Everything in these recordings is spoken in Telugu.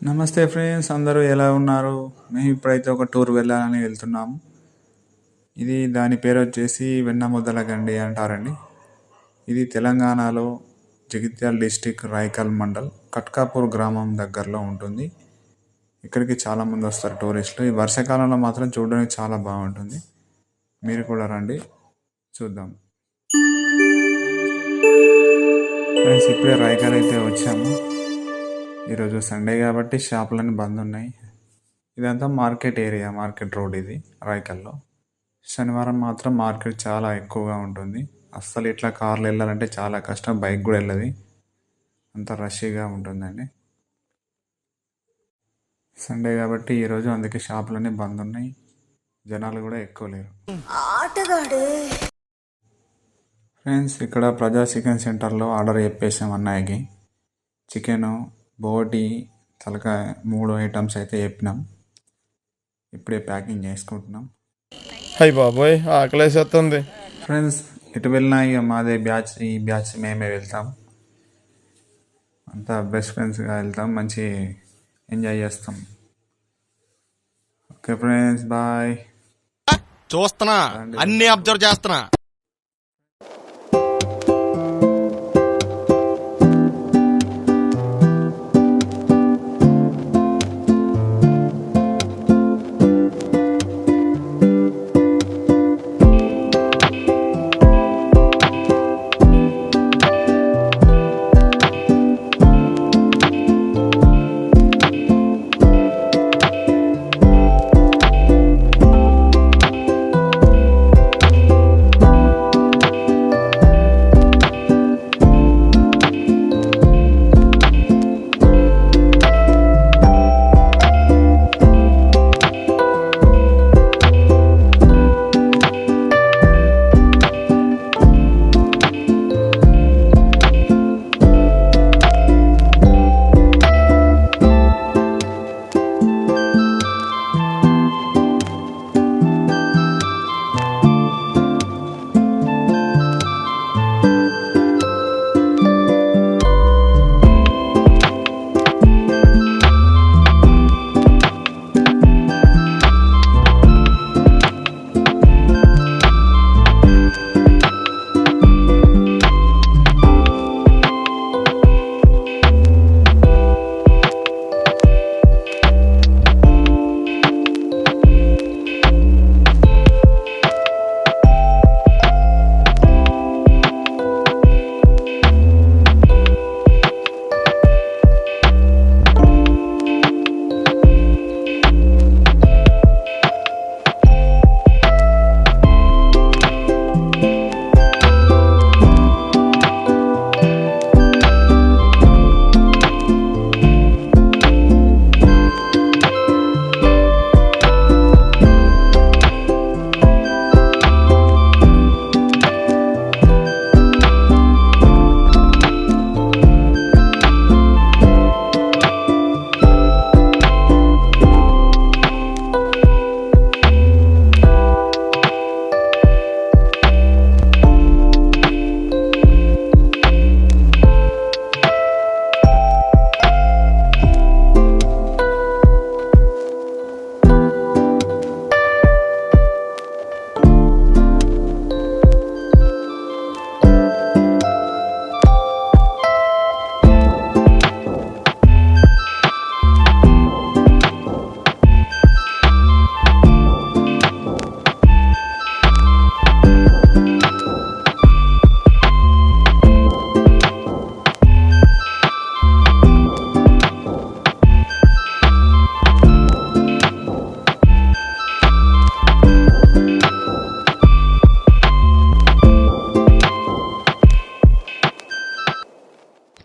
నమస్తే ఫ్రెండ్స్, అందరూ ఎలా ఉన్నారు? మేము ఇప్పుడైతే ఒక టూర్ వెళ్ళాలని వెళ్తున్నాము. దాని పేరు వచ్చేసి వెన్నముద్దలగండి అంటారండి. ఇది తెలంగాణలో జగిత్యాల డిస్టిక్ రాయకల్ మండల్ కట్కాపూర్ గ్రామం దగ్గరలో ఉంటుంది. ఇక్కడికి చాలామంది వస్తారు టూరిస్టులు. ఈ వర్షాకాలంలో మాత్రం చూడడానికి చాలా బాగుంటుంది. మీరు కూడా రండి, చూద్దాం. ఫ్రెండ్స్, ఇప్పుడే రాయకల్ అయితే వచ్చాము. ఈరోజు సండే కాబట్టి షాపులన్నీ బంద్ ఉన్నాయి. ఇదంతా మార్కెట్ ఏరియా, మార్కెట్ రోడ్ ఇది రాయకల్లో. శనివారం మాత్రం మార్కెట్ చాలా ఎక్కువగా ఉంటుంది. అస్సలు ఇట్లా కార్లు వెళ్ళాలంటే చాలా కష్టం, బైక్ కూడా వెళ్ళదు, అంత రష్గా ఉంటుందండి. సండే కాబట్టి ఈరోజు అందుకే షాపులన్నీ బంద్ ఉన్నాయి, జనాలు కూడా ఎక్కువ లేరు. ఫ్రెండ్స్, ఇక్కడ ప్రజా చికెన్ సెంటర్లో ఆర్డర్ చెప్పేసాం అన్నయ్యకి. చికెను, బోటి, తలకాయ 3 ఐటమ్స్ అయితే చెప్పినాం. ఇప్పుడే ప్యాకింగ్ చేసుకుంటున్నాం. అయ్యి బాబోయ్, ఆకలేసేస్తుంది. ఫ్రెండ్స్, ఎటు వెళ్ళినా ఇక మాదే బ్యాచ్, ఈ బ్యాచ్ మేమే వెళ్తాం. అంతా బెస్ట్ ఫ్రెండ్స్గా వెళ్తాం, మంచి ఎంజాయ్ చేస్తాం. Okay friends, bye. చూస్తున్నా, అన్ని అబ్జర్వ్ చేస్తున్నా.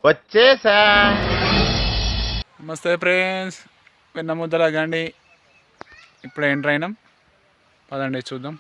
వచ్చేసా. నమస్తే ఫ్రెండ్స్, వెన్నముద్దలగండి ఇప్పుడే ఎంటర్ అయినాం. పదండి చూద్దాం.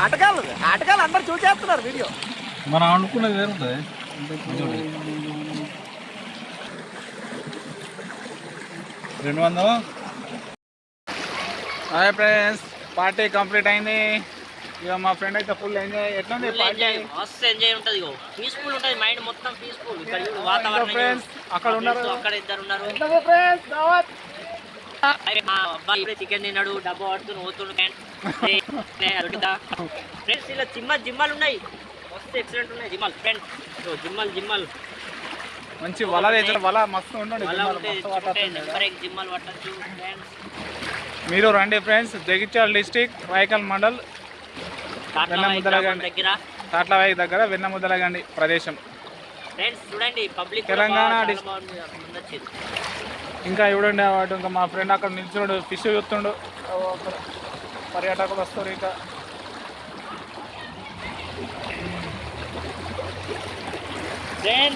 ఆటగాళ్ళు అందరు చూసేస్తున్నారు వీడియో. మనం అనుకున్నది వేరుంటుంది. హాయ్ ఫ్రెండ్స్, పార్టీ కంప్లీట్ అయింది. ఇక మా ఫ్రెండ్ అయితే ఫుల్ ఎంజాయ్. ఎట్లుంది పార్టీ? మస్తు ఎంజాయ్ ఉంటది. ఇగో పీస్ఫుల్ ఉంటది, మైండ్ మొత్తం పీస్ఫుల్. ఇక్కడ చూడు వాతావరణం. ఫ్రెండ్స్ అక్కడ ఉన్నారు, అక్కడ ఇద్దరు ఉన్నారు. ఫ్రెండ్స్ దావత్. మా అబ్బాయి ఇప్పుడే చికెన్ తిన్నాడు, డబ్బా పడుతుని పోతుండు. ఫ్రెండ్స్ ఇలా జిమ్మాలు ఉన్నాయి, మస్తు ఎక్సలెంట్ ఉన్నాయి జిమ్మాలు. ఫ్రెండ్స్ జిమ్మాలు మంచి వల తెచ్చారు. వల మస్తు ఉండండి. జిమ్మాలు పట్టచ్చు ఫ్రెండ్స్. మీరు రండి ఫ్రెండ్స్. జగిత్యాల డిస్టిక్ రాయకల్ మండల్ దగ్గర తాట్లవాయి దగ్గర వెన్నముద్దలగండి ప్రదేశం. ఫ్రెండ్స్ చూడండి, పబ్లిక్ తెలంగాణ ఇంకా చూడండి వాడు. ఇంకా మా ఫ్రెండ్ అక్కడ నిల్చున్నాడు, ఫిష్ చూస్తుండు. పర్యాటకులు వస్తారు. ఇంకా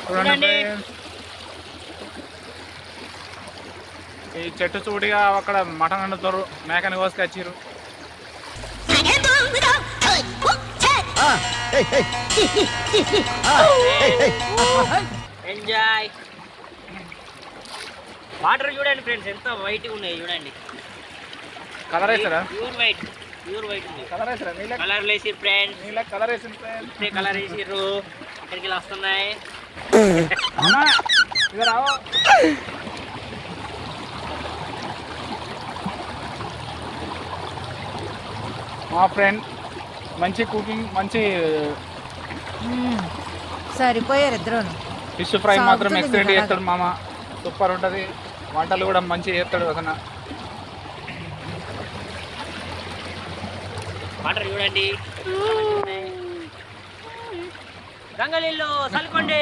చూడండి ఈ చెట్టు చూడిగా అక్కడ మటన్ వండుతారు, మేకని కోసుకొచ్చారు. ఎంజాయ్. వాటర్ చూడండి ఫ్రెండ్స్, ఎంత వైట్ ఉన్నాయి చూడండి. కలర్ వేసారా? ప్యూర్ వైట్ ఉంది. కలర్ వేసారా? నీళ్ళ కలర్ వేసి ఫ్రెండ్స్, నీళ్ళ కలర్ వేసింది ఫ్రెండ్స్. కలర్ వేసిర్రు. అక్కడికి ఇలా వస్తున్నాయి. ఇక రావు. మా ఫ్రెండ్ మంచి కుకింగ్, మంచి సరిపోయారు ఇద్దరు. ఫిష్ ఫ్రై మాత్రం ఎక్సలెంట్ చేస్తాడు మామ. సూపర్ ఉంటుంది. వంటలు కూడా మంచిగా చేస్తాడు. అసలు వాటర్ చూడండి. గంగలీళ్ళు చల్లుకోండి.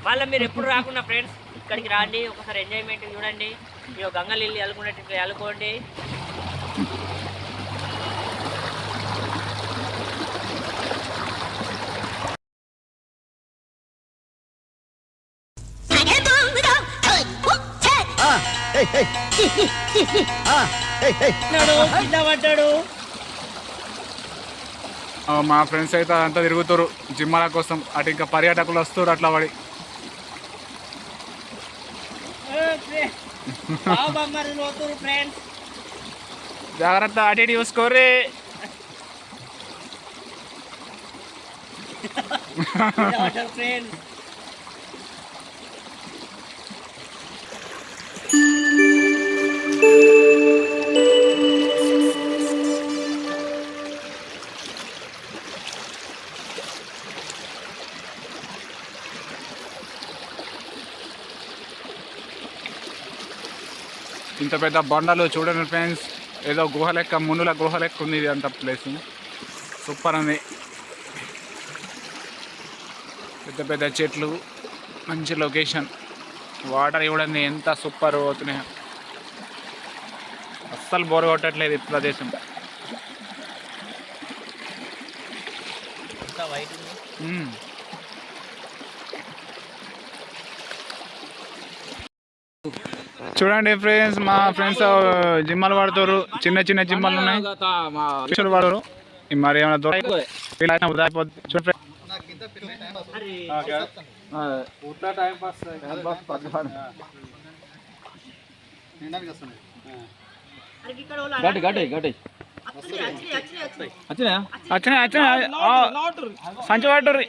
మళ్ళీ మీరు ఎప్పుడు రాకుండా ఫ్రెండ్స్ ఇక్కడికి రండి, ఒకసారి ఎంజాయ్మెంట్ చూడండి. మీరు గంగలీళ్ళు అల్లుకునేటట్టు అల్లుకోండి. మా ఫ్రెండ్స్ అయితే అంతా తిరుగుతారు జిమ్మాల కోసం. అటు ఇంకా పర్యాటకులు వస్తారు అట్లా పడి. జాగ్రత్త, అటు ఇటు చూసుకోర్రి. ఇంత పెద్ద బండలు చూడండి ఫ్రెండ్స్. ఏదో గుహ లెక్క, మునుల గుహ లెక్క ఉంది ఇది అంత ప్లేస్. సూపర్ ఉంది. పెద్ద పెద్ద చెట్లు, మంచి లొకేషన్. వాటర్ చూడండి ఎంత సూపర్ అవుతున్నాయి. అస్సలు బోర్ కొట్టట్లేదు ఈ ప్రదేశం. చూడండి ఫ్రెండ్స్, మా ఫ్రెండ్స్ జిమ్మలు వాడుతారు. చిన్న చిన్న జిమ్మలు ఉన్నాయి, ఫిషులు వాడరు. మరి ఏమైనా సంచి పట్టుర్రి.